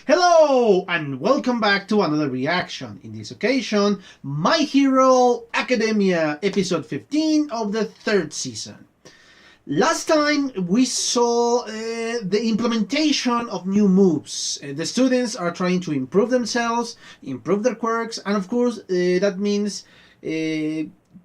Hello and welcome back to another reaction. In this occasion, My Hero Academia episode 15 of the third season. Last time we saw the implementation of new moves. The students are trying to improve themselves, improve their quirks, and of course that means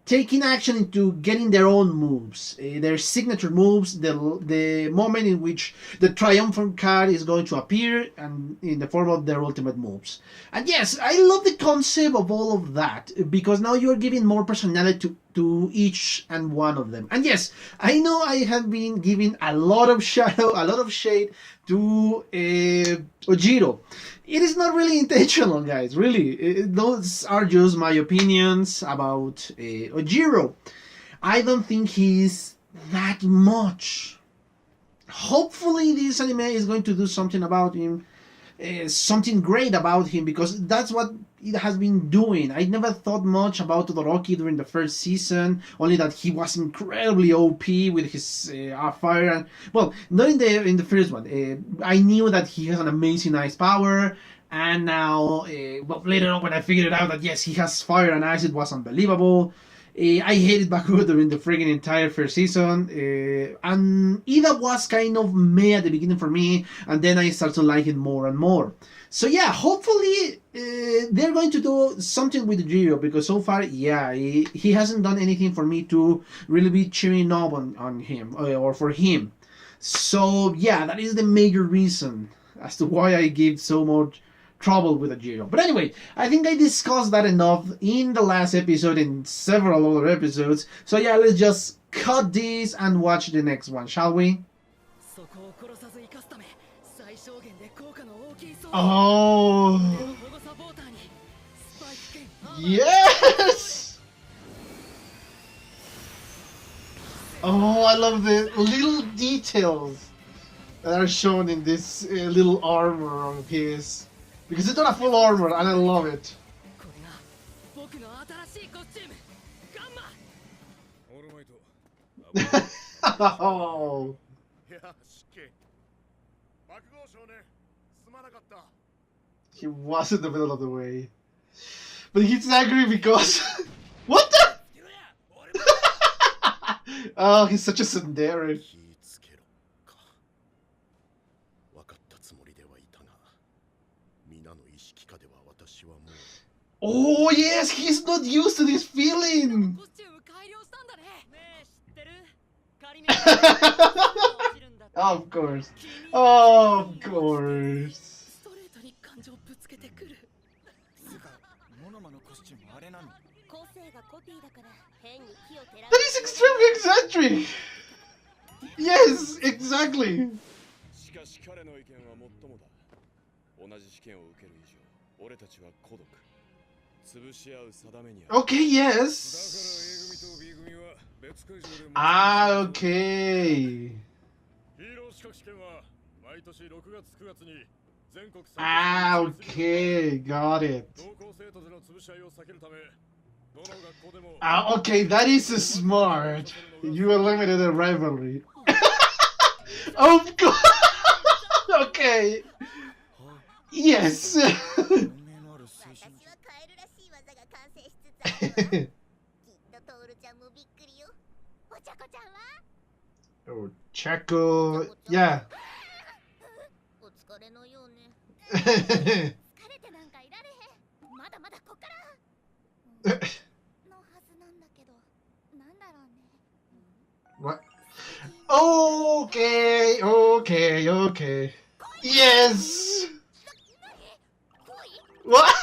taking action into getting their own moves, their signature moves, the moment in which the triumphant card is going to appear and in the form of their ultimate moves. And yes, I love the concept of all of that because now you're giving more personality to each and one of them. And yes, I know I have been giving a lot of shadow, a lot of shade to Ojiro. It is not really intentional, guys. Really, those are just my opinions about Ojiro. I don't think he's that much. Hopefully, this anime is going to do something about him, something great about him, because that's what it has been doing. I never thought much about Todoroki during the first season, only that he was incredibly OP with his fire. And well, not in the first one. I knew that he has an amazing ice power, and now, well, later on when I figured out that yes, he has fire and ice, it was unbelievable. I hated Baku during the friggin' entire first season, and Ida was kind of meh at the beginning for me, and then I started to like it more and more. So yeah, hopefully they're going to do something with Gio, because so far, yeah, he hasn't done anything for me to really be cheering up on him, or for him. So yeah, that is the major reason as to why I give so much trouble with a Giro. But anyway, I think I discussed that enough in the last episode and several other episodes. So yeah, let's just cut this and watch the next one, shall we? Oh, yes! Oh, I love the little details that are shown in this little armor of his. Because it's not a full armor, and I love it. Oh. He was in the middle of the way. But he's angry because... What the? Oh, he's such a tsundere. Oh yes, he's not used to this feeling. Of course. Of course. That is extremely eccentric. Yes, exactly. Okay, yes. Ah, okay. Ah, okay, got it. Ah, okay, that is smart. You eliminated a rivalry. Of course. Okay. Yes. Oh, Chaco. Yeah. What? Okay, okay, okay. Yes. What?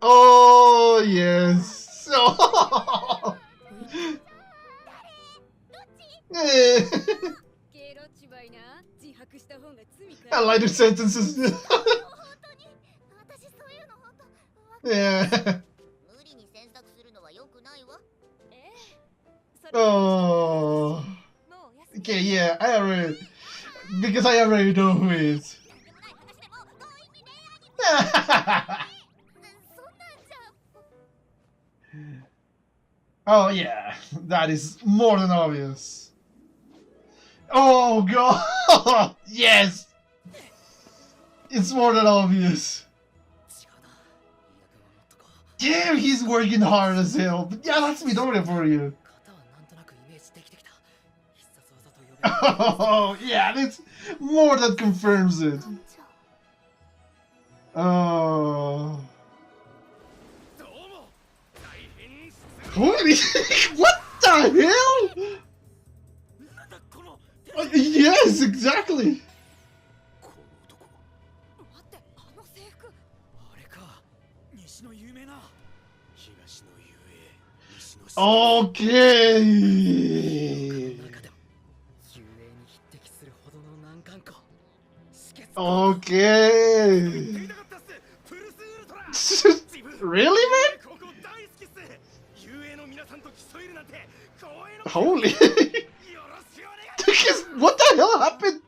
Oh yes. Oh. I like the sentences. Yeah. Oh. Okay, yeah, I already, because I already know who it is. Oh yeah, that is more than obvious. Oh god! Yes! It's more than obvious. Damn, he's working hard as hell. But yeah, that's Midoriya for you. Oh, yeah, that's more than confirms it. Oh. Holy what the hell? Yes, exactly. Okay. Okay. Really, man? Holy. What the hell happened?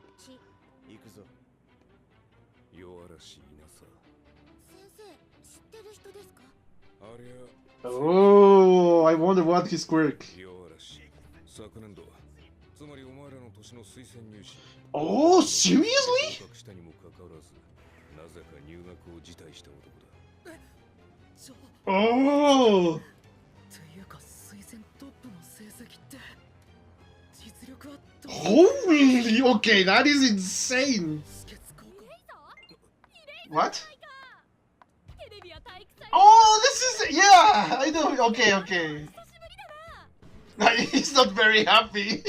Oh, I wonder what his quirk. Oh, seriously? Oh. Holy, okay, that is insane. What? Oh, this is, yeah, I know, okay, okay. He's not very happy.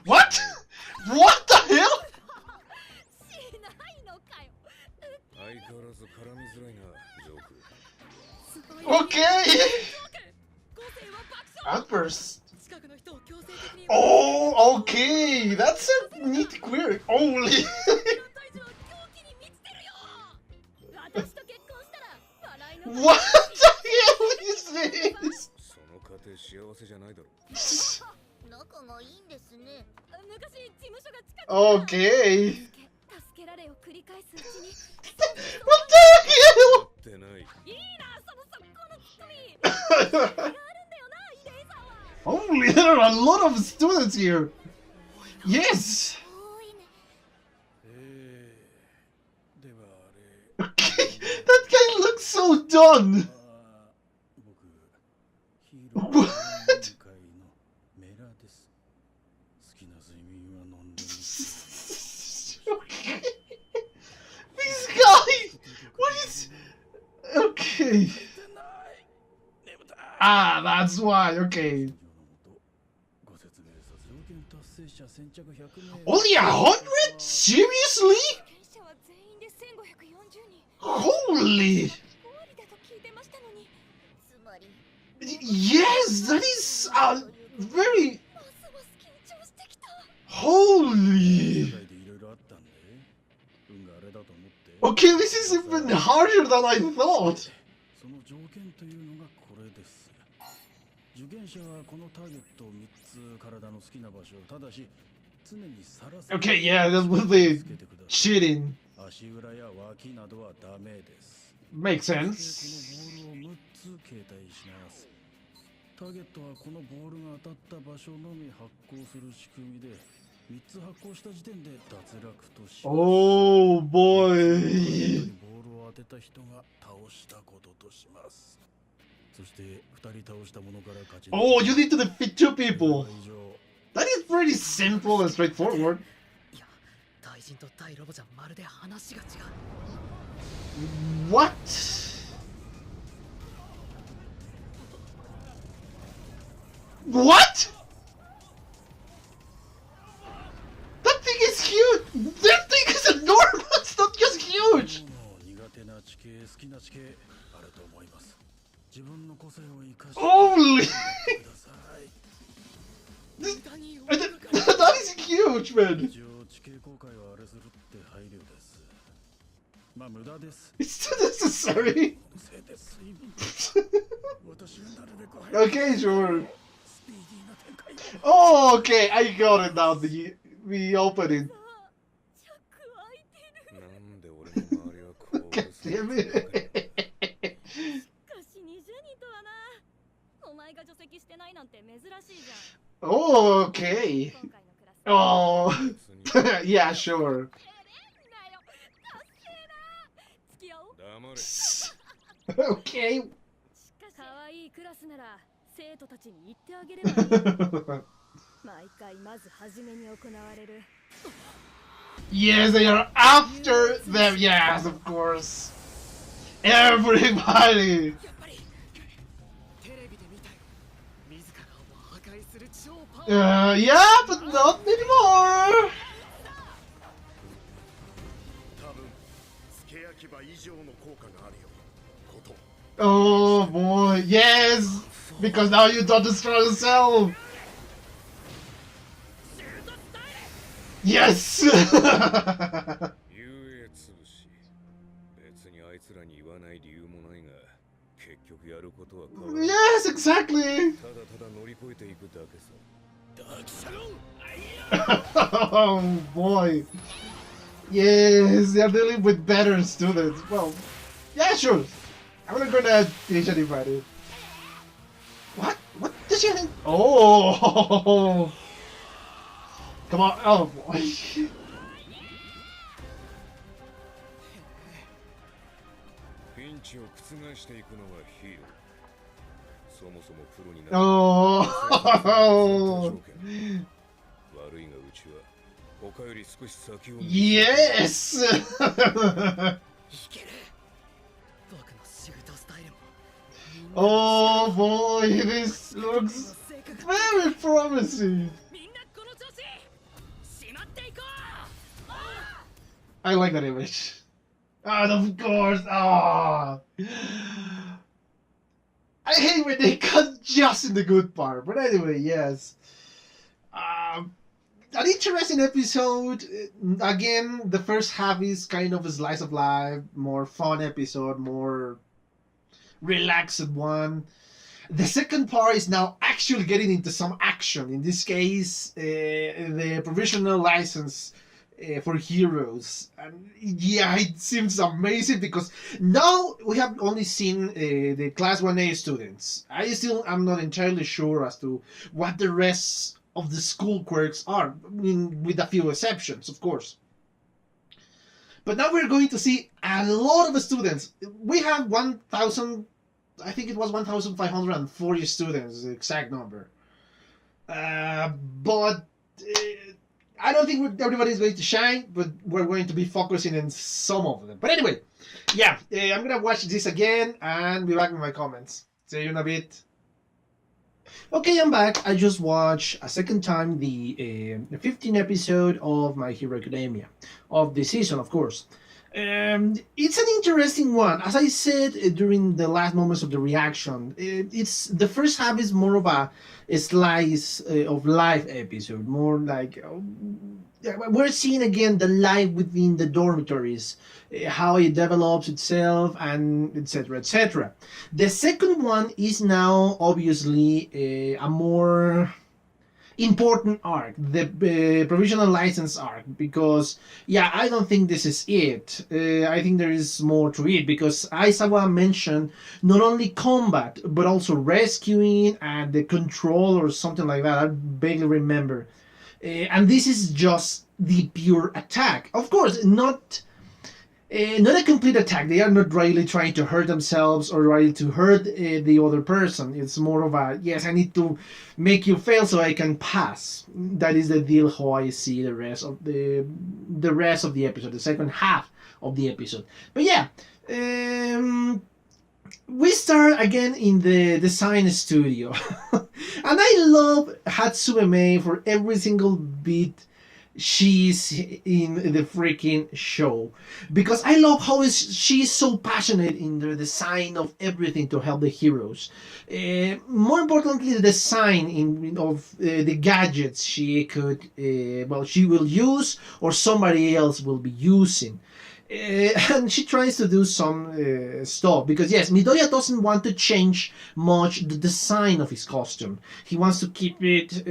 What? What the hell? Okay. Outburst. Oh, okay. That's a neat quirk. Holy. What the hell is this? Okay. What the hell? Holy, there are a lot of students here. Yes. Okay, that guy looks so done. What? Okay. This guy. What is? Okay. Ah, that's why. Okay. Only 100? Seriously? Holy! Yes, that is very. Holy! Okay, this is even harder than I thought. Okay, yeah, that was the cheating. Makes sense. Oh boy. Oh, you need to defeat two people. That is pretty simple and straightforward. What? What? That thing is huge! That thing is enormous! It's not just huge! Holy! That is huge, man! It's necessary! Okay, sure. Oh, okay, I got it now. The opening. God damn it. Oh, okay. Oh, yeah, sure. Okay. Yes, they are after them. Yes, of course. Everybody. Yeah, but not anymore. Oh boy, yes, because now you don't destroy yourself. Yes. Yes, exactly. Oh boy. Yes, they're dealing with better students. Well, yeah, sure. I'm not gonna teach anybody. What? What did you think? Oh! Come on. Oh boy. Oh! Yes! Oh boy, this looks very promising. I like that image. And of course, I hate when they cut just in the good part. But anyway, yes. An interesting episode. Again, the first half is kind of a slice of life, more fun episode, more relaxed one. The second part is now actually getting into some action. In this case, the provisional license for heroes. And yeah, it seems amazing because now we have only seen the Class 1A students. I'm not entirely sure as to what the rest of the school quirks are, I mean, with a few exceptions, of course. But now we're going to see a lot of students. We have 1,000, I think it was 1,540 students, the exact number. But I don't think everybody's going to shine, but we're going to be focusing on some of them. But anyway, yeah, I'm going to watch this again and be back with my comments. See you in a bit. Okay, I'm back. I just watched a second time the 15th episode of My Hero Academia, of the season, of course. It's an interesting one. As I said during the last moments of the reaction, it's the first half is more of a slice of life episode, more like we're seeing again the life within the dormitories, how it develops itself, and etc. etc. The second one is now obviously a more important arc, the provisional license arc, because yeah, I don't think this is it. I think there is more to it because Aizawa mentioned not only combat but also rescuing and the control or something like that. I barely remember. And this is just the pure attack. Of course, not a complete attack. They are not really trying to hurt themselves or really to hurt the other person. It's more of a, yes, I need to make you fail so I can pass. That is the deal how I see the rest of the episode, the second half of the episode. But yeah, we start again in the design studio. And I love Hatsume Mei for every single bit she's in the freaking show, because I love how she's so passionate in the design of everything to help the heroes. More importantly, the design of the gadgets she could she will use or somebody else will be using. And she tries to do some stuff because yes, Midoriya doesn't want to change much the design of his costume. He wants to keep it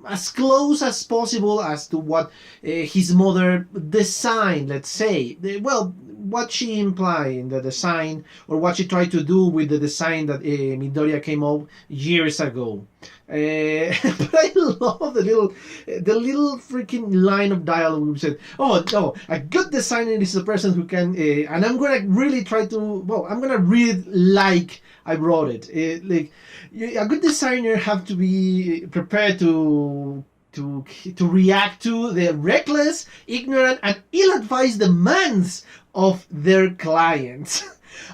as close as possible as to what his mother designed, let's say. Well, what she implied in the design, or what she tried to do with the design that Midoriya came up years ago. But I love the little freaking line of dialogue we said, "Oh no, a good designer is a person who can," and I'm gonna really try to. Well, I'm gonna read it like I wrote it. A good designer have to be prepared to react to the reckless, ignorant, and ill-advised demands of their clients.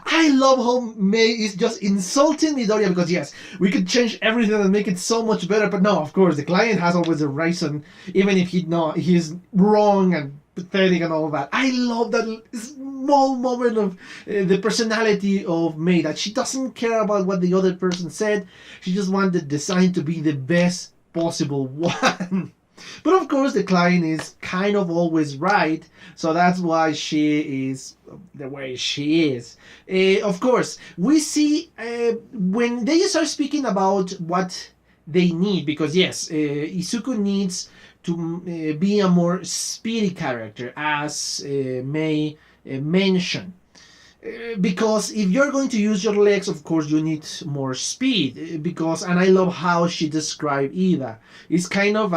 I love how May is just insulting Midoriya because yes, we could change everything and make it so much better, but no, of course, the client has always a reason, even if he's wrong and pathetic and all that. I love that small moment of the personality of May, that she doesn't care about what the other person said. She just wants the design to be the best possible one. But of course, the client is kind of always right, so that's why she is the way she is. Of course, we see when they start speaking about what they need, because yes, Izuku needs to be a more speedy character, as May mentioned. Because if you're going to use your legs, of course you need more speed. Because, and I love how she described Ida. It's kind of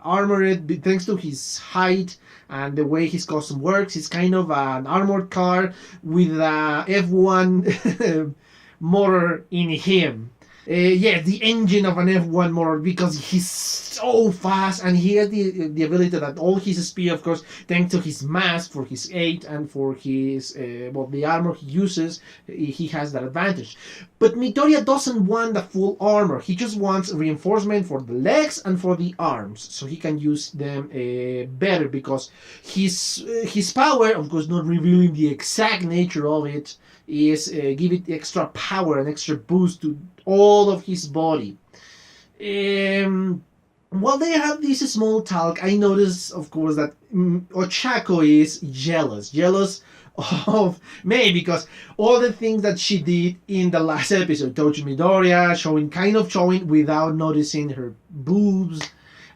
armored, thanks to his height and the way his costume works. It's kind of an armored car with a F1 motor in him. The engine of an F1 motor, because he's so fast and he has the ability that all his speed, of course, thanks to his mass for his 8 and for his the armor he uses, he has that advantage. But Midoriya doesn't want the full armor. He just wants reinforcement for the legs and for the arms, so he can use them better, because his power, of course, not revealing the exact nature of it, is give it extra power and extra boost to all of his body. While they have this small talk, I notice, of course, that Ochako is jealous of May, because all the things that she did in the last episode, touching Midoriya, showing without noticing her boobs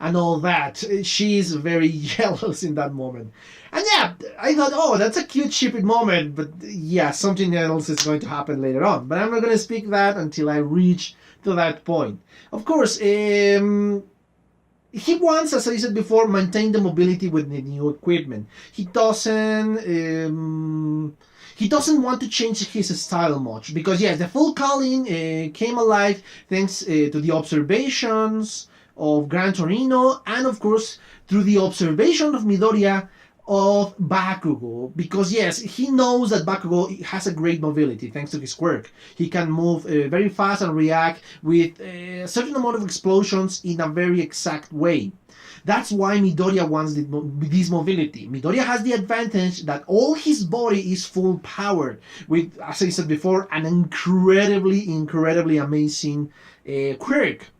and all that. She's very jealous in that moment. And yeah, I thought, oh, that's a cute, stupid moment, but yeah, something else is going to happen later on. But I'm not going to speak that until I reach to that point. Of course, he wants, as I said before, maintain the mobility with the new equipment. He doesn't want to change his style much, because yes, the full calling came alive thanks to the observations of Gran Torino, and of course through the observation of Midoriya of Bakugo, because yes, he knows that Bakugo has a great mobility thanks to his quirk. He can move very fast and react with a certain amount of explosions in a very exact way. That's why Midoriya wants this mobility. Midoriya has the advantage that all his body is full powered with, as I said before, an incredibly amazing quirk.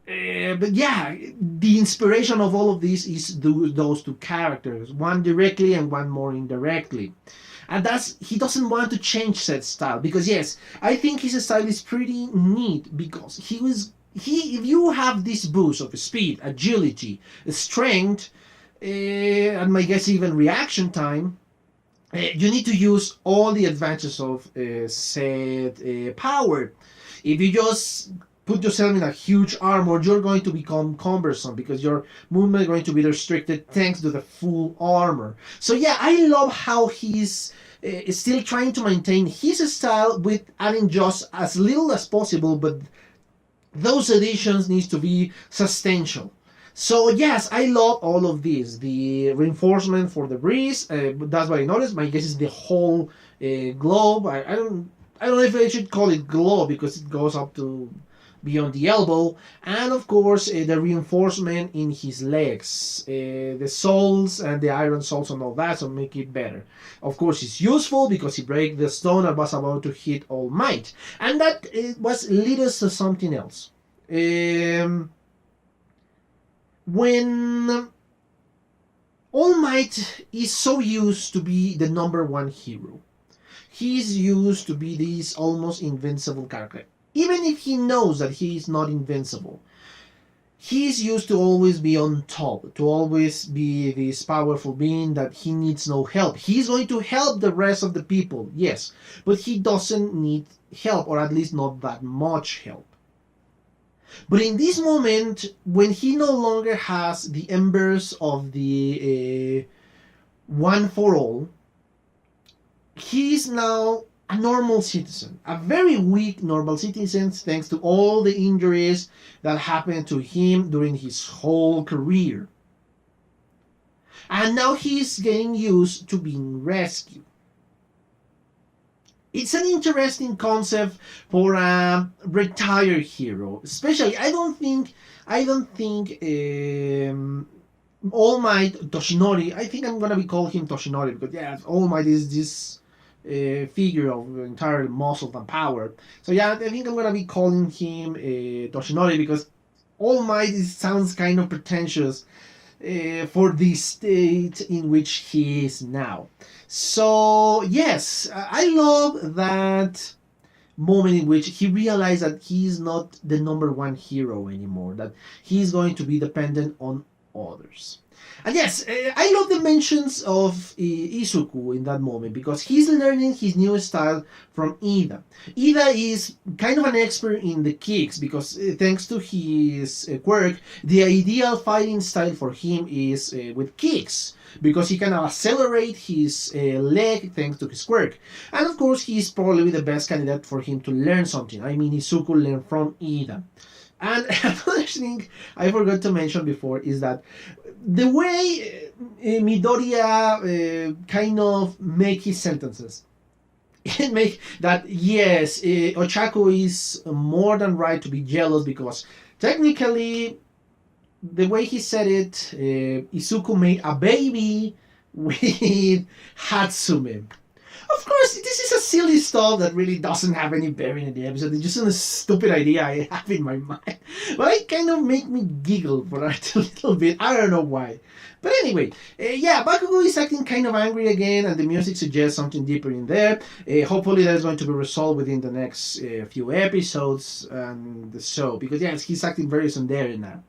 But yeah, the inspiration of all of this is those two characters, one directly and one more indirectly. And he doesn't want to change said style, because yes, I think his style is pretty neat, because if you have this boost of speed, agility, strength, and my guess even reaction time, you need to use all the advantages of said power. If you just put yourself in a huge armor, you're going to become cumbersome, because your movement is going to be restricted thanks to the full armor. So yeah, I love how he's still trying to maintain his style with adding just as little as possible, but those additions need to be substantial. So yes, I love all of this. The reinforcement for the breeze, that's what I noticed. My guess is the whole globe. I don't know if I should call it globe, because it goes up to beyond the elbow, and of course the reinforcement in his legs, the soles and the iron soles and all that, so make it better. Of course, it's useful because he break the stone and was about to hit All Might, and that was lead us to something else. When All Might is so used to be the number one hero, he's used to be this almost invincible character. Even if he knows that he is not invincible, he's used to always be on top, to always be this powerful being that he needs no help. He's going to help the rest of the people, yes, but he doesn't need help, or at least not that much help. But in this moment, when he no longer has the embers of the one for all, he is now a normal citizen, a very weak normal citizen, thanks to all the injuries that happened to him during his whole career. And now he's getting used to being rescued. It's an interesting concept for a retired hero, especially. I don't think All Might Toshinori. I think I'm gonna be calling him Toshinori because yeah, All Might is this figure of entirely muscle and power. So yeah, I think I'm gonna be calling him Toshinori because All Might sounds kind of pretentious for the state in which he is now. So yes, I love that moment in which he realized that he's not the number one hero anymore, that he's going to be dependent on others. And yes, I love the mentions of Izuku in that moment because he's learning his new style from Ida. Ida is kind of an expert in the kicks because thanks to his quirk, the ideal fighting style for him is with kicks because he can accelerate his leg thanks to his quirk. And of course, he's probably the best candidate for him to learn something. I mean, Izuku learned from Ida. And another thing I forgot to mention before is that the way Midoriya kind of make his sentences, it make that yes, Ochako is more than right to be jealous because technically, the way he said it, Izuku made a baby with Hatsume. Of course, this is a silly stuff that really doesn't have any bearing in the episode. It's just a stupid idea I have in my mind. But it kind of make me giggle for it a little bit. I don't know why. But anyway, yeah, Bakugo is acting kind of angry again, and the music suggests something deeper in there. Hopefully that is going to be resolved within the next few episodes and so, because yes, he's acting very tsundere now.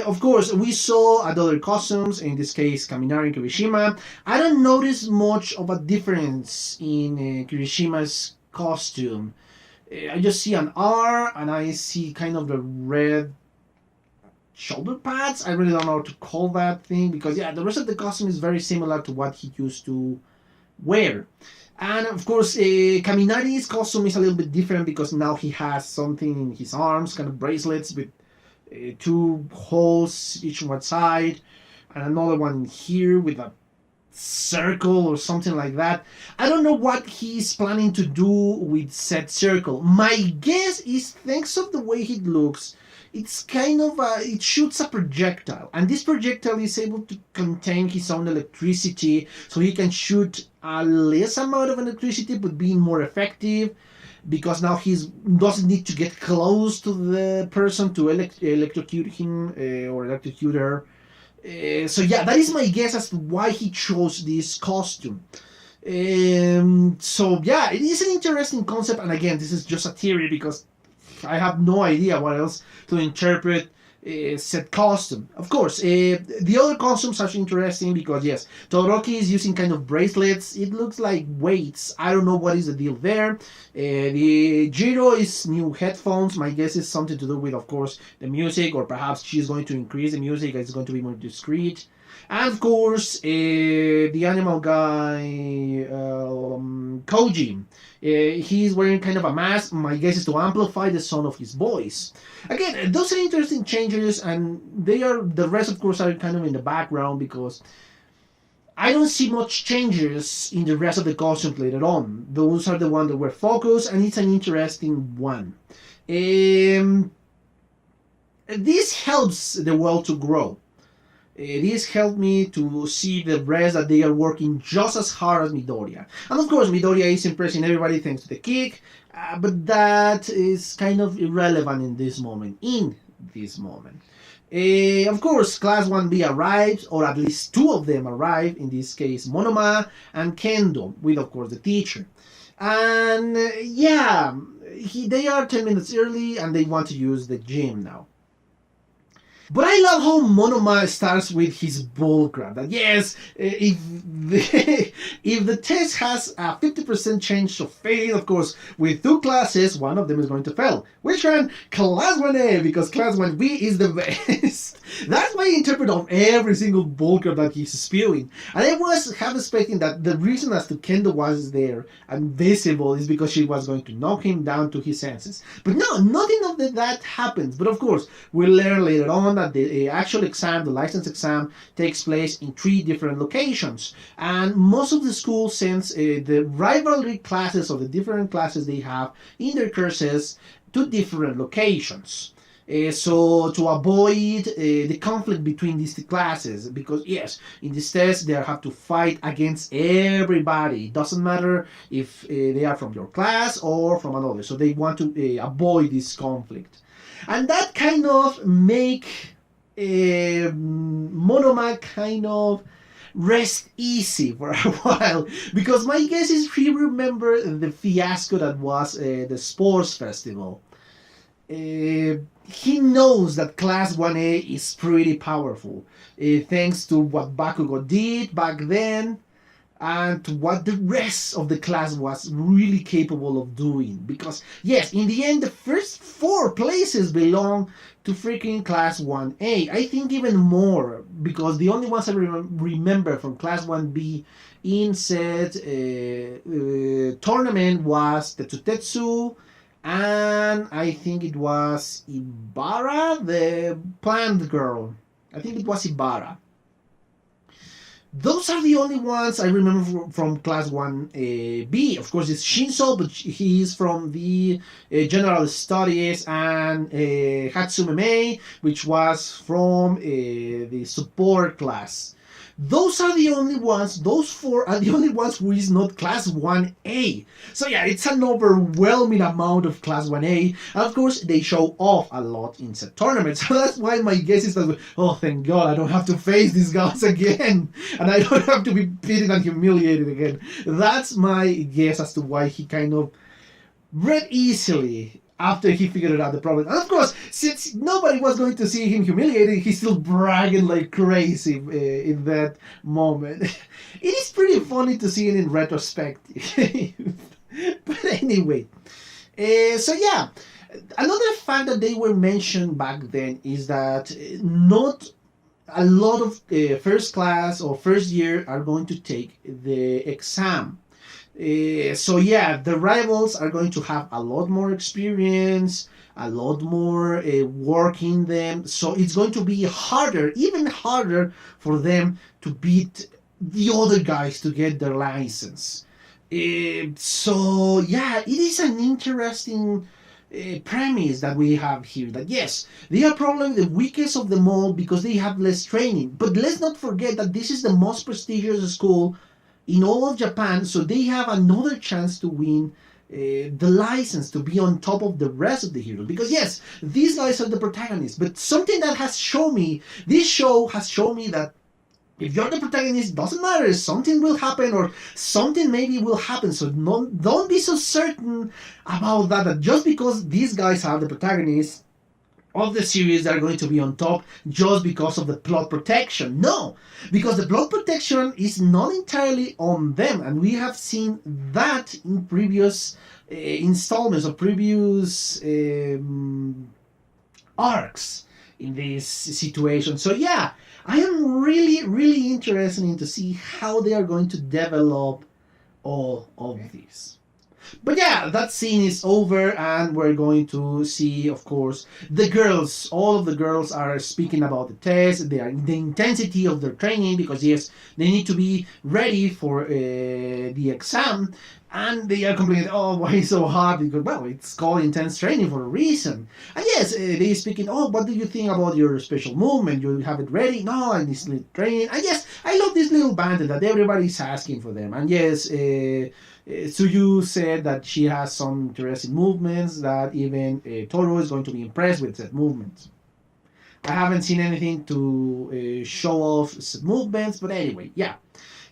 Of course, we saw other costumes, in this case Kaminari and Kirishima. I don't notice much of a difference in Kirishima's costume. I just see an R and I see kind of the red shoulder pads. I really don't know how to call that thing because yeah, the rest of the costume is very similar to what he used to wear. And of course, Kaminari's costume is a little bit different because now he has something in his arms, kind of bracelets with two holes each on one side, and another one here with a circle or something like that. I don't know what he's planning to do with said circle. My guess is thanks of the way it looks, it's kind of it shoots a projectile, and this projectile is able to contain his own electricity, so he can shoot a less amount of electricity but being more effective because now he doesn't need to get close to the person to electrocute him or electrocute her. So yeah, that is my guess as to why he chose this costume. So yeah, it is an interesting concept, and again, this is just a theory because I have no idea what else to interpret said costume. Of course, the other costumes are interesting because yes, Todoroki is using kind of bracelets. It looks like weights. I don't know what is the deal there. The Jiro is new headphones. My guess is something to do with, of course, the music, or perhaps she's going to increase the music. It's going to be more discreet. And of course, the animal guy, Koji, he's wearing kind of a mask. My guess is to amplify the sound of his voice. Again, those are interesting changes, and the rest, of course, are kind of in the background because I don't see much changes in the rest of the costumes later on. Those are the ones that were focused, and it's an interesting one. This helps the world to grow. This helped me to see the rest that they are working just as hard as Midoriya. And of course, Midoriya is impressing everybody thanks to the kick, but that is kind of irrelevant in this moment. Of course, Class 1B arrives, or at least two of them arrive, in this case Monoma and Kendo, with of course the teacher. And yeah, they are 10 minutes early and they want to use the gym now. But I love how Monoma starts with his bullcrap. That yes, if the, if the test has a 50% chance of failing, of course, with 2 classes, one of them is going to fail. Which one? Class 1A, because Class 1B is the best. That's my interpret of every single bullcrap that he's spewing. And I was half expecting that the reason as to Kendo was there and visible is because she was going to knock him down to his senses. But no, nothing of that happens. But of course, we'll learn later on that the actual exam, the license exam, takes place in 3 different locations. And most of the schools sends the rivalry classes of the different classes they have in their courses to different locations. So to avoid the conflict between these 2 classes, because yes, in this test they have to fight against everybody. It doesn't matter if they are from your class or from another. So they want to avoid this conflict, and that kind of make Monoma kind of rest easy for a while, because my guess is he remembered the fiasco that was the sports festival. He knows that Class 1A is pretty powerful, thanks to what Bakugo did back then, and to what the rest of the class was really capable of doing. Because, yes, in the end, the first 4 places belong to freaking Class 1A. I think even more, because the only ones I remember from Class 1B in said tournament was the Tetsutetsu, and I think it was Ibarra, the plant girl. I think it was Ibarra. Those are the only ones I remember from Class 1B. Of course, it's Shinso, but he is from the General Studies, and Hatsume Mei, which was from the support class. Those are the only ones, those 4 are the only ones who is not Class 1A. So yeah, it's an overwhelming amount of Class 1A. And of course, they show off a lot in set tournaments. So that's why my guess is that, oh, thank God, I don't have to face these guys again. And I don't have to be beaten and humiliated again. That's my guess as to why he kind of read easily after he figured out the problem. And of course, since nobody was going to see him humiliated, he's still bragging like crazy in that moment. It is pretty funny to see it in retrospective. But anyway, so yeah, another fact that they were mentioned back then is that not a lot of first class or first year are going to take the exam. So yeah, the rivals are going to have a lot more experience, a lot more work in them. So it's going to be harder, even harder for them to beat the other guys to get their license. So yeah, it is an interesting premise that we have here, that yes, they are probably the weakest of them all because they have less training. But let's not forget that this is the most prestigious school in all of Japan, so they have another chance to win the license to be on top of the rest of the heroes. Because yes, these guys are the protagonists, but something that has shown me, this show has shown me that if you're the protagonist, doesn't matter, something will happen, or something maybe will happen. So don't be so certain about that just because these guys are the protagonists of the series, they're going to be on top just because of the plot protection. No, because the plot protection is not entirely on them, and we have seen that in previous installments or previous arcs in this situation. So yeah, I am really interested in to see how they are going to develop all of this. But yeah, that scene is over, and we're going to see, of course, the girls. All of the girls are speaking about the test, the intensity of their training, because yes, they need to be ready for the exam, and they are complaining, oh, why is it so hard? Because, well, it's called intense training for a reason. And yes, they speaking, oh, what do you think about your special movement? You have it ready? No, I need to train. And yes, I love this little banter that everybody's asking for them. And yes, Suyu said that she has some interesting movements, that even Toru is going to be impressed with that movement. I haven't seen anything to show off movements, but anyway, yeah.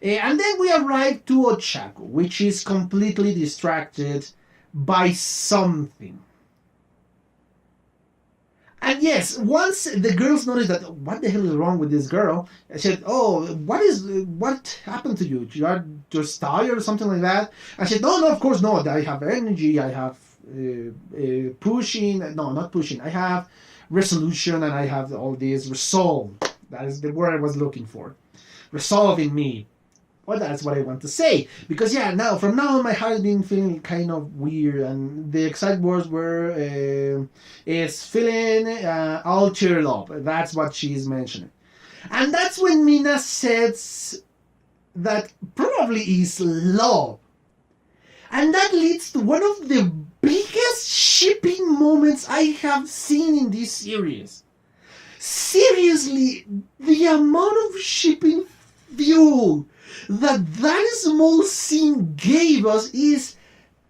And then we arrive to Ochaku, which is completely distracted by something. And yes, once the girls noticed that what the hell is wrong with this girl, I said, "Oh, what happened to you? You are just tired or something like that?" I said, "No, no, of course not. I have energy. I have pushing. No, not pushing. I have resolution, and I have all this resolve. That is the word I was looking for. Resolve in me." Well, that's what I want to say. Because yeah, now from now on, my heart has been feeling kind of weird, and the exact words were, "It's feeling all cheered up." That's what she's mentioning, and that's when Mina says that probably is love, and that leads to one of the biggest shipping moments I have seen in this series. Seriously, the amount of shipping fuel that small scene gave us is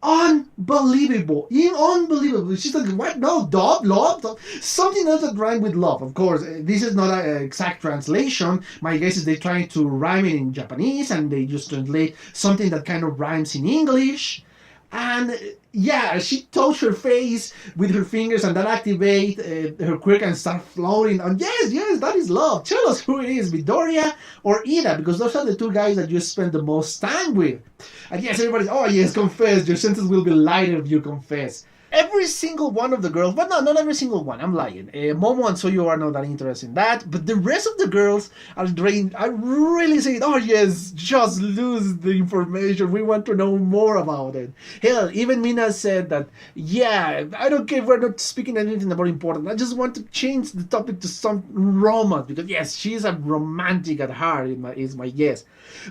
unbelievable. Unbelievable. She's like, what? No, love? Something else that rhymes with love. Of course, this is not an exact translation. My guess is they're trying to rhyme it in Japanese and they just translate something that kind of rhymes in English. And yeah, she touched her face with her fingers and that activate her quirk and start floating. And yes, that is love. Tell us who it is, Midoriya or Ida, because those are the two guys that you spend the most time with. And yes, everybody's, oh yes, confess. Your sentence will be lighter if you confess. Every single one of the girls, but no, not every single one, I'm lying. Momo and Soyu are not that interested in that, but the rest of the girls are really saying, oh yes, just lose the information, we want to know more about it. Hell, even Mina said that, yeah, I don't care if we're not speaking anything about important, I just want to change the topic to some romance, because yes, she's a romantic at heart, is my guess.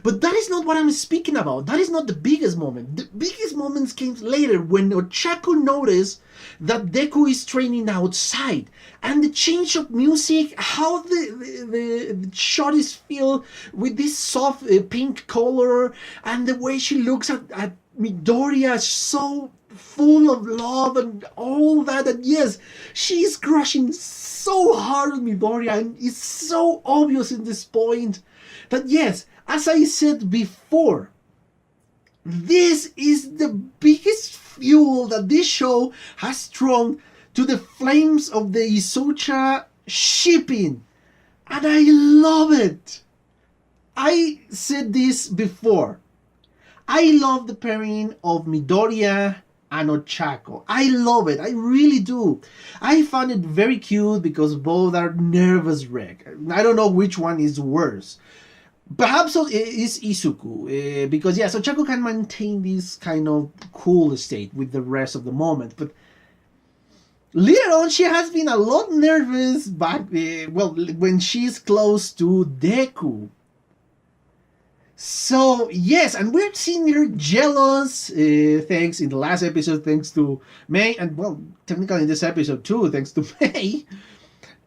But that is not what I'm speaking about. That is not the biggest moment. The biggest moments came later when Ochako noticed that Deku is training outside. And the change of music, how the shot is filled with this soft pink color, and the way she looks at Midoriya, so full of love and all that. And yes, she's crushing so hard on Midoriya, and it's so obvious in this point that yes, as I said before, this is the biggest fuel that this show has thrown to the flames of the Isucha shipping. And I love it. I said this before. I love the pairing of Midoriya and Ochako. I love it. I really do. I found it very cute because both are nervous wreck. I don't know which one is worse. Perhaps it is Izuku, because yes, Ochako can maintain this kind of cool state with the rest of the moment, but later on she has been a lot nervous back, when she's close to Deku. So yes, and we're seeing her jealous, thanks in the last episode, thanks to May, and well, technically in this episode too, thanks to May.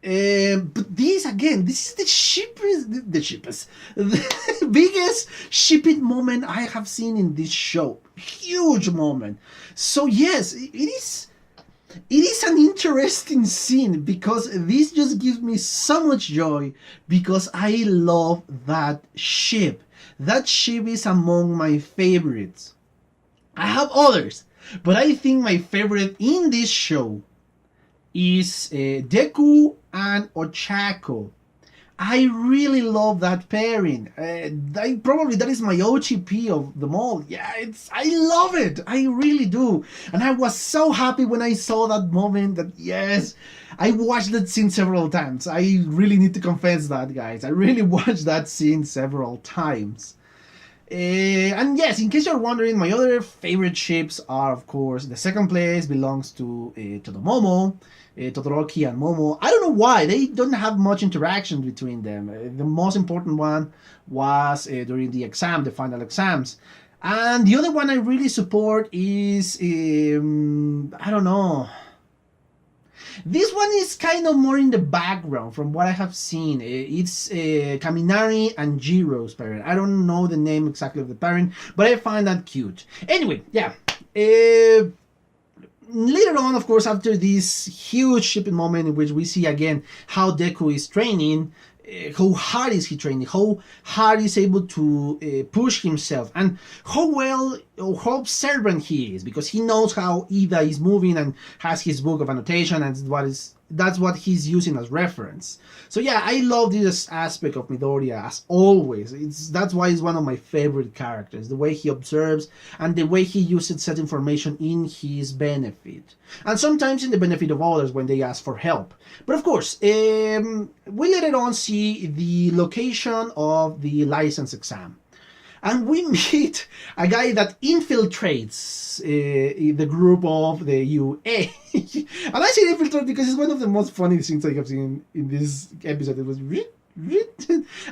But this is the biggest shipping moment I have seen in this show. Huge moment. So yes, it is an interesting scene because this just gives me so much joy because I love that ship. That ship is among my favorites. I have others, but I think my favorite in this show is Deku and Ochako. I really love that pairing. That is my OGP of them all. Yeah, I love it. I really do. And I was so happy when I saw that moment that yes, I watched that scene several times. I really need to confess that, guys. I really watched that scene several times. And yes, in case you're wondering, my other favorite ships are, of course, the second place belongs to Momo, Todoroki and Momo. I don't know why, they don't have much interaction between them. The most important one was during the final exams. And the other one I really support is, I don't know. This one is kind of more in the background from what I have seen. It's Kaminari and Jiro's parent. I don't know the name exactly of the parent, but I find that cute. Anyway, yeah. Later on, of course, after this huge shipping moment in which we see again how Deku is training, how hard is he training, how hard he's able to push himself, and how observant he is, because he knows how Ida is moving and has his book of annotation and what is that's what he's using as reference. So yeah, I love this aspect of Midoriya as always. That's why he's one of my favorite characters. The way he observes and the way he uses said information in his benefit, and sometimes in the benefit of others when they ask for help. But of course, we later on see the location of the license exam. And we meet a guy that infiltrates the group of the UA. And I say infiltrate because it's one of the most funny things I have seen in this episode. It was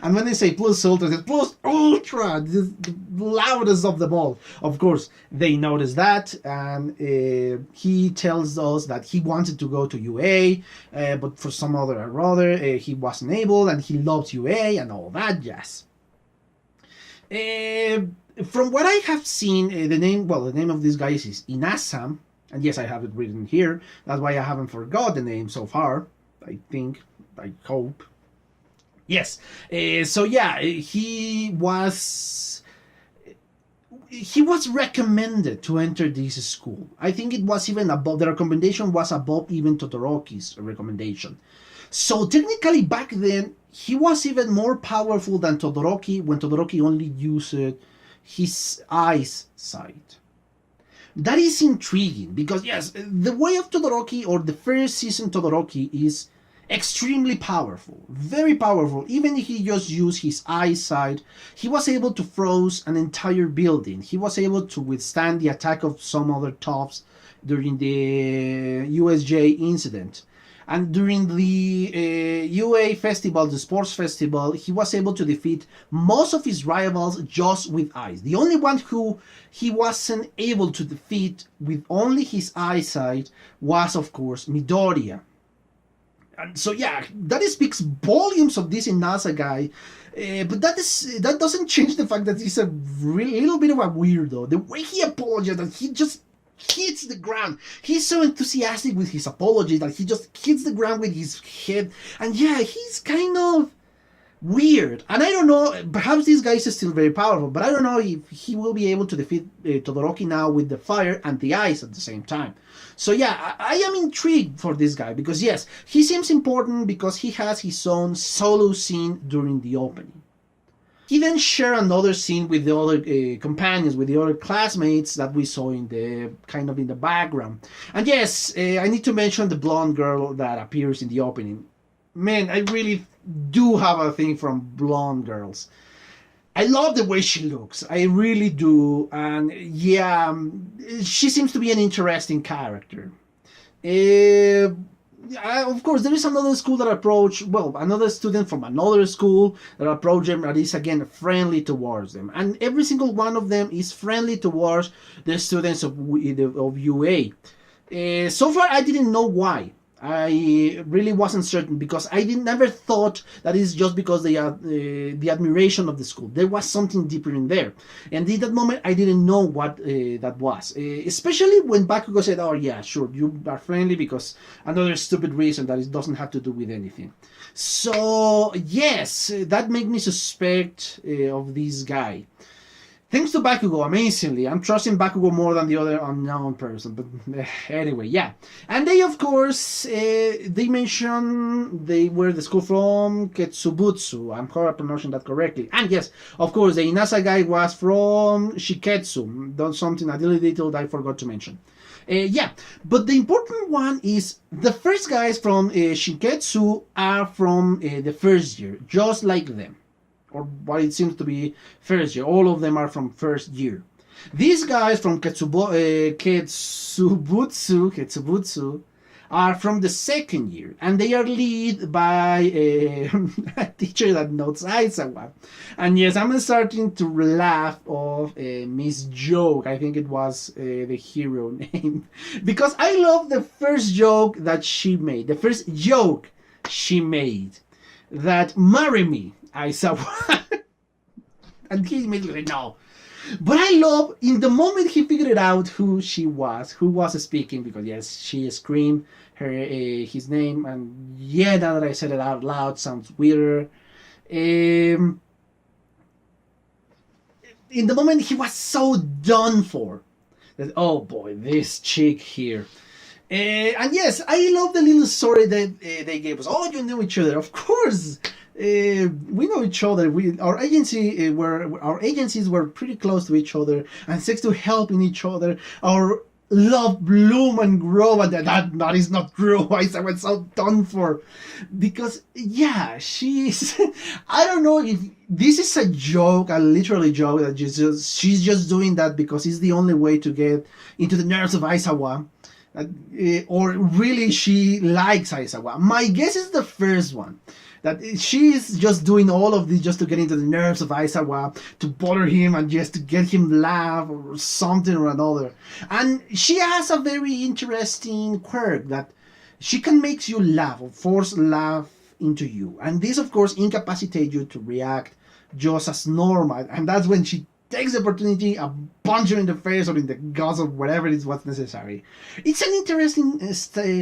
and when they say plus ultra, it's plus ultra, the loudest of them all. Of course, they notice that, and he tells us that he wanted to go to UA, but for some other or other, he wasn't able, and he loves UA and all that jazz. From what I have seen, the name of this guy is Inasam, and yes, I have it written here. That's why I haven't forgot the name so far. I hope. Yes. So yeah, he was recommended to enter this school. I think it was even above, the recommendation was above even Todoroki's recommendation. So technically back then, he was even more powerful than Todoroki when Todoroki only used his eyesight. That is intriguing because yes, the way of Todoroki or the first season Todoroki is extremely powerful, very powerful. Even if he just used his eyesight, he was able to freeze an entire building. He was able to withstand the attack of some other toughs during the USJ incident. And during the UA festival, the sports festival, he was able to defeat most of his rivals just with eyes. The only one who he wasn't able to defeat with only his eyesight was, of course, Midoriya. And so yeah, that speaks volumes of this Inasa guy. But that doesn't change the fact that he's a little bit of a weirdo. The way he apologized, that he just hits the ground. He's so enthusiastic with his apology that he just hits the ground with his head. And yeah, he's kind of weird. And I don't know, perhaps this guy is still very powerful, but I don't know if he will be able to defeat Todoroki now with the fire and the ice at the same time. So yeah, I am intrigued for this guy because yes, he seems important because he has his own solo scene during the opening. He then shared another scene with the other companions, with the other classmates that we saw in the kind of in the background. And yes, I need to mention the blonde girl that appears in the opening. Man, I really do have a thing from blonde girls. I love the way she looks. I really do. And yeah, she seems to be an interesting character. Of course, there is another school that another student from another school that approach them that is again friendly towards them, and every single one of them is friendly towards the students of UA. So far, I didn't know why. I really wasn't certain because I never thought that it's just because they are the admiration of the school. There was something deeper in there, and in that moment I didn't know what that was. Especially when Bakugo said, "Oh yeah, sure, you are friendly because another stupid reason that it doesn't have to do with anything." So yes, that made me suspect of this guy. Thanks to Bakugo, amazingly. I'm trusting Bakugo more than the other unknown person. But anyway, yeah. And they, of course, they mention they were the school from Ketsubutsu. I'm probably pronouncing that correctly. And yes, of course, the Inasa guy was from Shiketsu. That's something a little detail that I forgot to mention. Yeah, but the important one is the first guys from Shiketsu are from the first year, just like them. Or what it seems to be first year. All of them are from first year. These guys from Ketsubutsu are from the second year, and they are led by a teacher that knows Aizawa. And yes, I'm starting to laugh of Miss Joke. I think it was the hero name. Because I love the first joke that she made. The first joke she made. That marry me. Aizawa. And he immediately no. But I love in the moment he figured out who was speaking, because yes, she screamed his name, and yeah, now that I said it out loud, sounds weirder. In the moment he was so done for that, oh boy, this chick here. And yes, I love the little story that they gave us. Oh, you know each other, of course. We know each other. Our agencies were pretty close to each other, and seeks to help in each other. Our love bloom and grow, and that is not true. I was so done for, because yeah, she's. I don't know if this is a joke, a literally joke that she's just doing that because it's the only way to get into the nerves of Aizawa. Or really she likes Aizawa. My guess is the first one. That she's just doing all of this just to get into the nerves of Aizawa, to bother him and just to get him laugh or something or another. And she has a very interesting quirk that she can make you laugh or force laugh into you. And this, of course, incapacitates you to react just as normal. And that's when she takes the opportunity and punch her in the face or in the guts or whatever is what's necessary. It's an interesting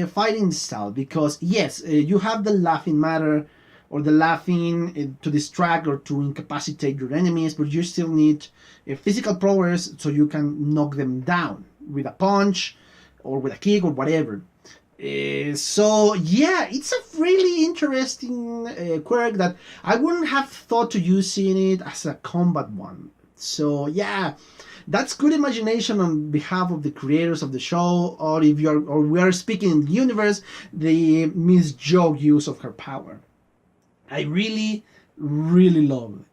fighting style because, yes, you have the laughing matter or the laughing to distract or to incapacitate your enemies, but you still need physical prowess so you can knock them down with a punch or with a kick or whatever. So yeah, it's a really interesting quirk that I wouldn't have thought to using it as a combat one. So yeah, that's good imagination on behalf of the creators of the show, or if you're or we are speaking in the universe, the Miss Jo use of her power. I really, really love it.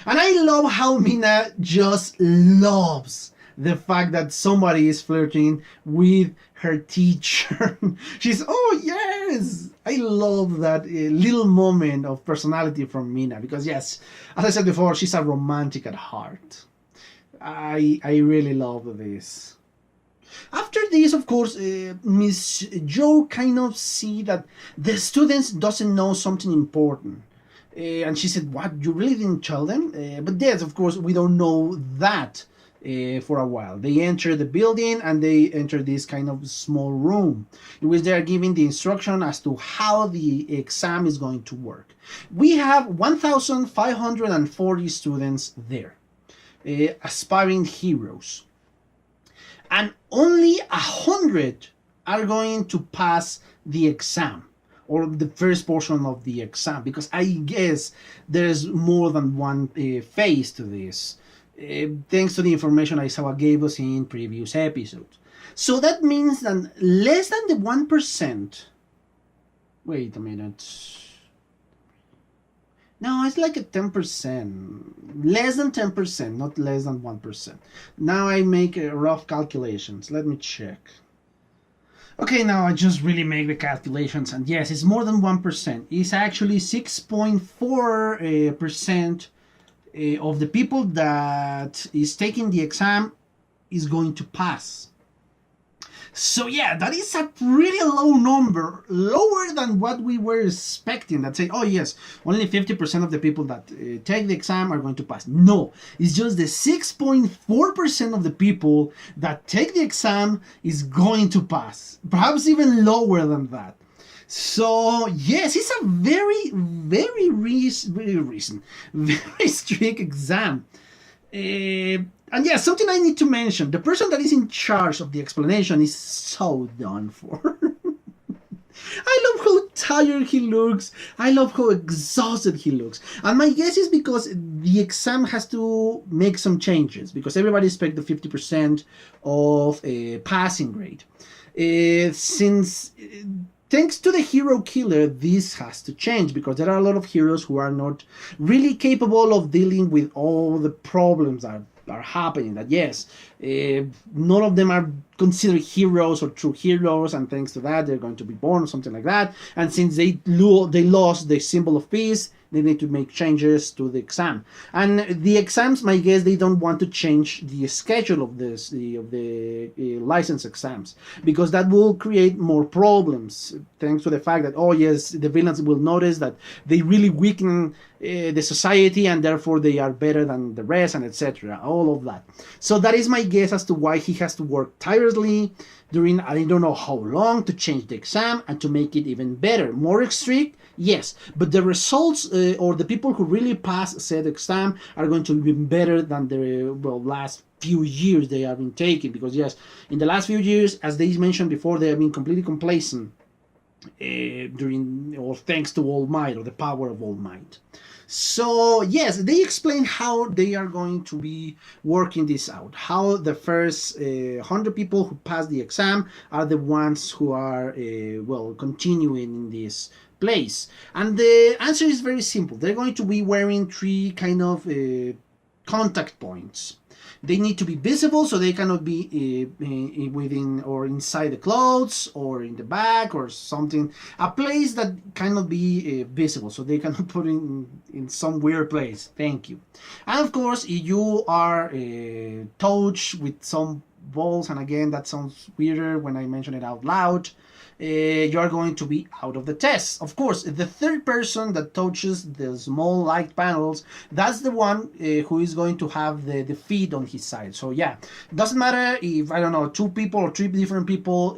And I love how Mina just loves the fact that somebody is flirting with her teacher. She's, oh yes! I love that little moment of personality from Mina because, yes, as I said before, she's a romantic at heart. I really love this. After this, of course, Miss Jo kind of see that the students doesn't know something important. And she said, what, you really didn't tell them? But yes, of course, we don't know that for a while. They enter the building and they enter this kind of small room in which they are giving the instruction as to how the exam is going to work. We have 1,540 students there, aspiring heroes. And only 100 are going to pass the exam or the first portion of the exam, because I guess there's more than one phase to this, thanks to the information Aizawa gave us in previous episodes. So that means that less than the 1%, wait a minute, no, it's like a 10%, less than 10%, not less than 1%. Now I make rough calculations, let me check. Okay, now I just really make the calculations, and yes, it's more than 1%. It's actually 6.4% of the people that is taking the exam is going to pass. So yeah, that is a pretty low number, lower than what we were expecting. That say, oh yes, only 50% of the people that take the exam are going to pass. No, it's just the 6.4% of the people that take the exam is going to pass. Perhaps even lower than that. So yes, it's a very, very recent, very strict exam. And yeah, something I need to mention. The person that is in charge of the explanation is so done for. I love how tired he looks. I love how exhausted he looks. And my guess is because the exam has to make some changes, because everybody expects the 50% of a passing grade. Since thanks to the hero killer, this has to change, because there are a lot of heroes who are not really capable of dealing with all the problems that are happening. That yes, none of them are considered heroes or true heroes, and thanks to that they're going to be born or something like that. And since they lost the symbol of peace, they need to make changes to the exam. And the exams, my guess, they don't want to change the schedule of the license exams, because that will create more problems, thanks to the fact that, oh yes, the villains will notice that they really weaken the society, and therefore they are better than the rest, and etc. All of that. So that is my guess as to why he has to work tirelessly during I don't know how long to change the exam and to make it even better, more strict. Yes, but the results or the people who really pass said exam are going to be better than the last few years they have been taking, because yes, in the last few years, as they mentioned before, they have been completely complacent during, or thanks to All Might, or the power of All Might. So yes, they explain how they are going to be working this out. How the first 100 people who pass the exam are the ones who are continuing in this place. And the answer is very simple. They're going to be wearing three kind of contact points. They need to be visible, so they cannot be within or inside the clothes or in the back or something. A place that cannot be visible, so they cannot put in some weird place. Thank you. And of course, if you are touched with some balls, and again, that sounds weirder when I mention it out loud, you are going to be out of the test. Of course, the third person that touches the small light panels, that's the one who is going to have the feed on his side. So yeah, it doesn't matter if, I don't know, 2 people or 3 different people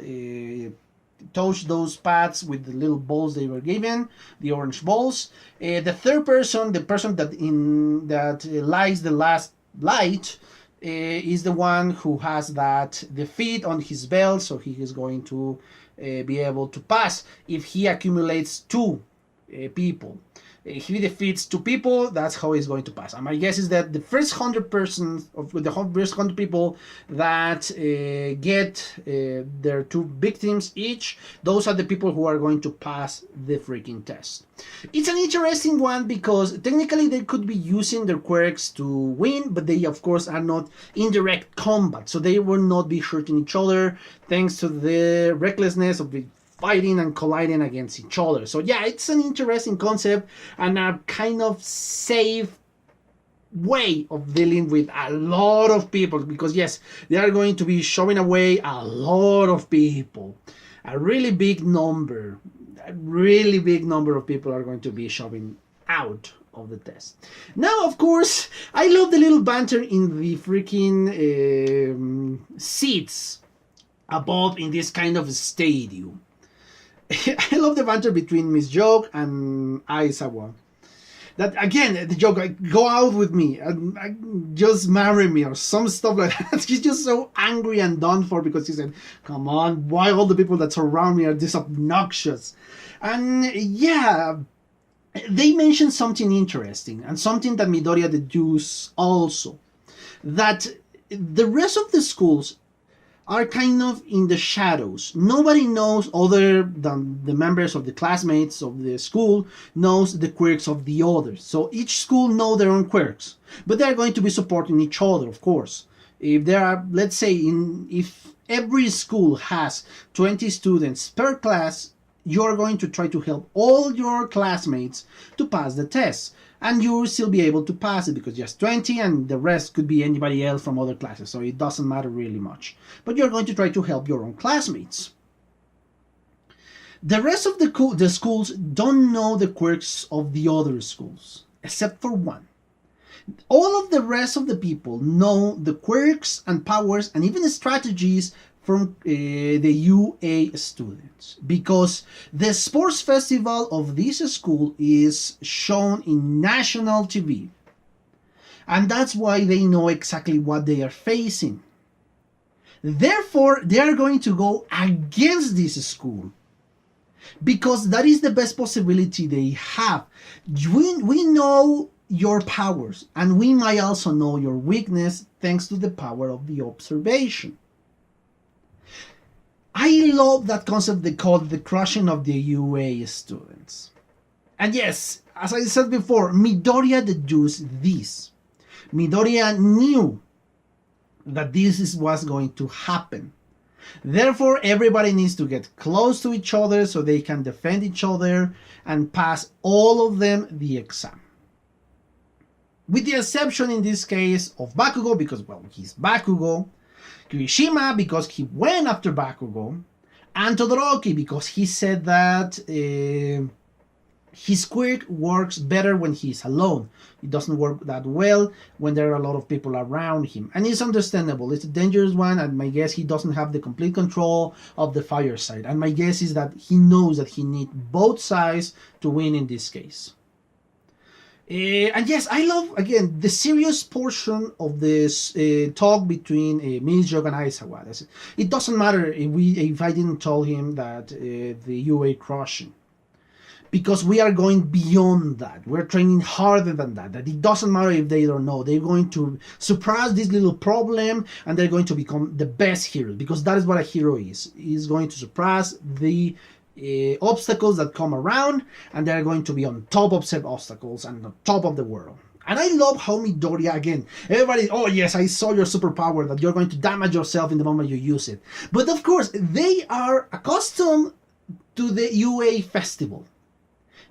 touch those pads with the little balls they were given, the orange balls. The third person, the person that lights the last light, is the one who has the feed on his belt, so he is going to be able to pass. If he accumulates 2 people, if he defeats 2 people, that's how he's going to pass. And my guess is that the first 100 persons, of the first 100 people that get their 2 victims each, those are the people who are going to pass the freaking test. It's an interesting one because technically they could be using their quirks to win, but they of course are not in direct combat, so they will not be hurting each other thanks to the recklessness of the fighting and colliding against each other. So yeah, it's an interesting concept and a kind of safe way of dealing with a lot of people, because yes, they are going to be showing away a lot of people. A really big number of people are going to be shoving out of the test. Now, of course, I love the little banter in the freaking seats above in this kind of stadium. I love the banter between Miss Joke and Aizawa. That again, the joke, like, go out with me and just marry me or some stuff like that. He's just so angry and done for because he said, come on, why all the people that surround me are this obnoxious? And yeah, they mentioned something interesting and something that Midoriya deduced also, that the rest of the schools are kind of in the shadows. Nobody knows, other than the members of the classmates of the school, knows the quirks of the others. So each school know their own quirks, but they're going to be supporting each other, of course. If there are, let's say, if every school has 20 students per class, you're going to try to help all your classmates to pass the test. And you will still be able to pass it because just 20 and the rest could be anybody else from other classes, so it doesn't matter really much. But you're going to try to help your own classmates. The rest of the schools don't know the quirks of the other schools, except for one. All of the rest of the people know the quirks and powers and even the strategies from the UA students, because the sports festival of this school is shown in national TV, and that's why they know exactly what they are facing. Therefore, they are going to go against this school, because that is the best possibility they have. We know your powers, and we might also know your weakness thanks to the power of the observation. I love that concept they call the crushing of the UA students. And yes, as I said before, Midoriya deduced this. Midoriya knew that this was going to happen. Therefore, everybody needs to get close to each other so they can defend each other and pass all of them the exam. With the exception in this case of Bakugo, because, well, he's Bakugo, Kirishima, because he went after Bakugo, and Todoroki, because he said that his quirk works better when he's alone. It doesn't work that well when there are a lot of people around him. And it's understandable. It's a dangerous one, and my guess he doesn't have the complete control of the fire side. And my guess is that he knows that he needs both sides to win in this case. And yes, I love again the serious portion of this talk between Mizuga and Aizawa. It doesn't matter if I didn't tell him that the UA crushing, because we are going beyond that. We're training harder than that. That it doesn't matter if they don't know. They're going to surpass this little problem, and they're going to become the best heroes, because that is what a hero is. He's going to surpass the obstacles that come around, and they're going to be on top of said obstacles and on top of the world. And I love how Midoriya, again, everybody, oh yes, I saw your superpower, that you're going to damage yourself in the moment you use it. But of course, they are accustomed to the UA festival.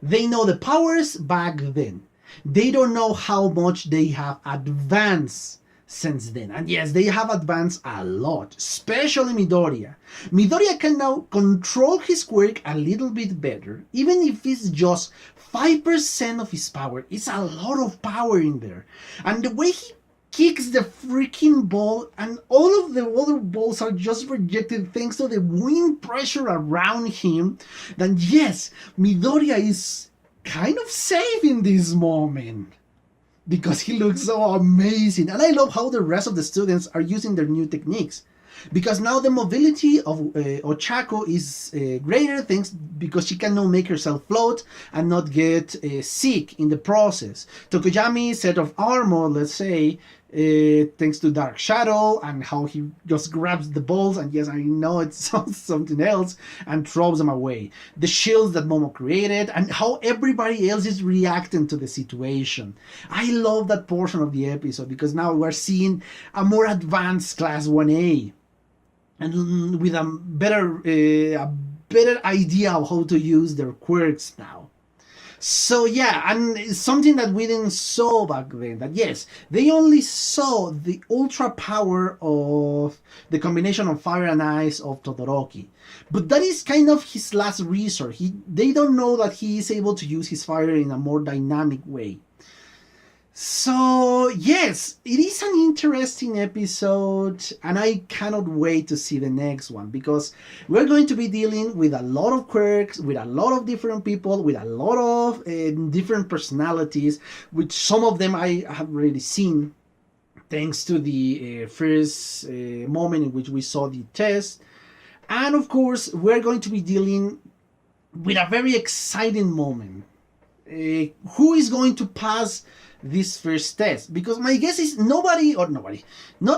They know the powers back then. They don't know how much they have advanced since then. And yes, they have advanced a lot, especially Midoriya. Midoriya can now control his quirk a little bit better, even if it's just 5% of his power. It's a lot of power in there. And the way he kicks the freaking ball, and all of the other balls are just rejected thanks to the wind pressure around him, then yes, Midoriya is kind of safe in this moment, because he looks so amazing. And I love how the rest of the students are using their new techniques, because now the mobility of Ochako is greater, thanks because she can now make herself float and not get sick in the process. Tokoyami's set of armor, let's say, thanks to Dark Shadow and how he just grabs the balls, and yes, I know it sounds something else, and throws them away. The shields that Momo created, and how everybody else is reacting to the situation. I love that portion of the episode, because now we're seeing a more advanced Class 1A, and with a better idea of how to use their quirks now. So yeah, and it's something that we didn't saw back then, that yes, they only saw the ultra power of the combination of fire and ice of Todoroki. But that is kind of his last resort. They don't know that he is able to use his fire in a more dynamic way. So yes, it is an interesting episode, and I cannot wait to see the next one, because we're going to be dealing with a lot of quirks, with a lot of different people, with a lot of different personalities, which some of them I have already seen thanks to the first moment in which we saw the test. And of course, we're going to be dealing with a very exciting moment. Who is going to pass this first test? Because my guess is not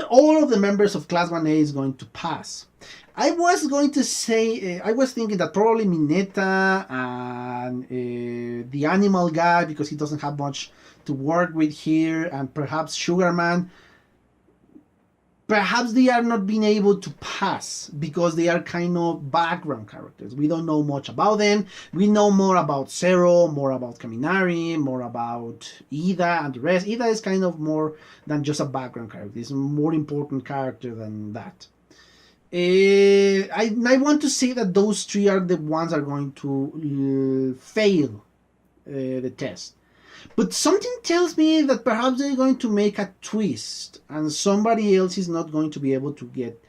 all of the members of Class 1A is going to pass. I was going to say, I was thinking that probably Mineta and the animal guy, because he doesn't have much to work with here, and perhaps Sugarman, perhaps they are not being able to pass because they are kind of background characters. We don't know much about them. We know more about Zero, more about Kaminari, more about Ida and the rest. Ida is kind of more than just a background character. He's a more important character than that. I want to say that those three are the ones that are going to fail the test. But something tells me that perhaps they're going to make a twist, and somebody else is not going to be able to get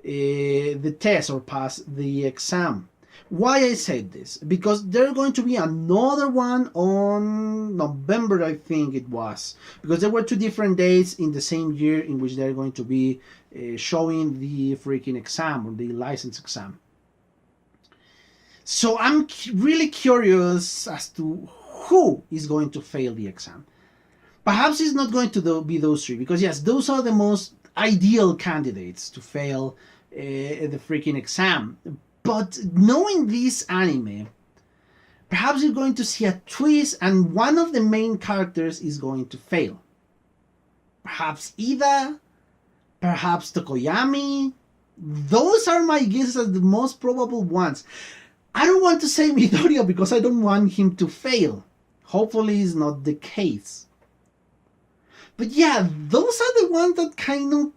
the test or pass the exam. Why I said this? Because there's going to be another one on November, I think it was. Because there were 2 different dates in the same year in which they're going to be showing the freaking exam, or the license exam. So I'm really curious as to who is going to fail the exam. Perhaps it's not going to be those 3, because yes, those are the most ideal candidates to fail the freaking exam. But knowing this anime, perhaps you're going to see a twist, and one of the main characters is going to fail. Perhaps Ida, perhaps Tokoyami. Those are my guesses as the most probable ones. I don't want to say Midoriya because I don't want him to fail. Hopefully it's not the case. But yeah, those are the ones that kind of,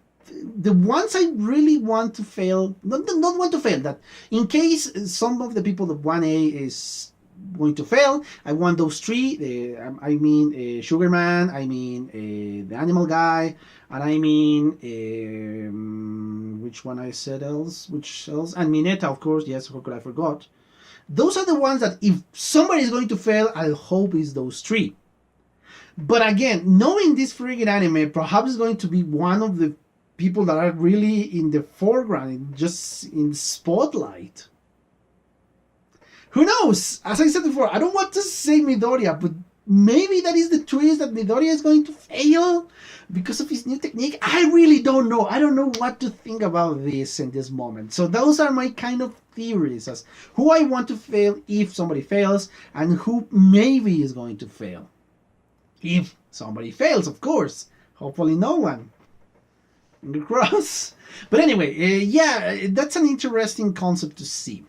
the ones I really want to fail, not want to fail, that in case some of the people of 1A is going to fail, I want those 3, I mean Sugarman, I mean the animal guy, and I mean, which one I said else, which else, and Mineta, of course, yes, how could I forgot. Those are the ones that if somebody is going to fail, I hope it's those 3. But again, knowing this friggin' anime, perhaps is going to be one of the people that are really in the foreground, just in the spotlight. Who knows? As I said before, I don't want to say Midoriya, but maybe that is the twist, that Midoriya is going to fail because of his new technique. I really don't know. I don't know what to think about this in this moment. So those are my kind of theories as who I want to fail if somebody fails, and who maybe is going to fail. If somebody fails, of course. Hopefully no one. Finger cross. But anyway, yeah, that's an interesting concept to see.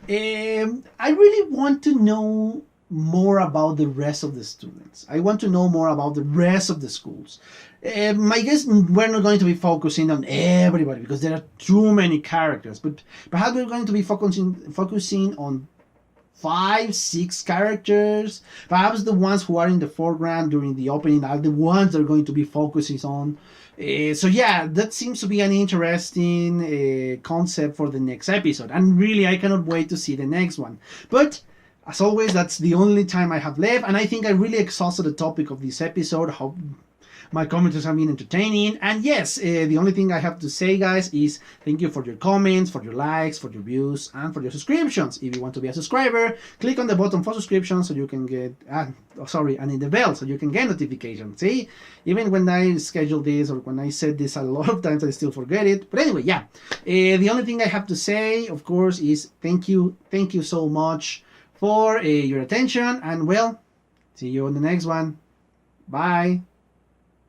I really want to know more about the rest of the students. I want to know more about the rest of the schools. I guess we're not going to be focusing on everybody because there are too many characters, but perhaps we're going to be focusing on 5-6 characters. Perhaps the ones who are in the foreground during the opening are the ones that are going to be focusing on. So yeah, that seems to be an interesting concept for the next episode, and really I cannot wait to see the next one. But as always, that's the only time I have left, and I think I really exhausted the topic of this episode. How my comments have been entertaining, and yes, the only thing I have to say, guys, is thank you for your comments, for your likes, for your views, and for your subscriptions. If you want to be a subscriber, click on the button for subscription so you can get and in the bell so you can get notifications. See, even when I schedule this or when I said this a lot of times, I still forget it. But anyway, yeah, the only thing I have to say, of course, is thank you so much for your attention, and well, see you on the next one. Bye.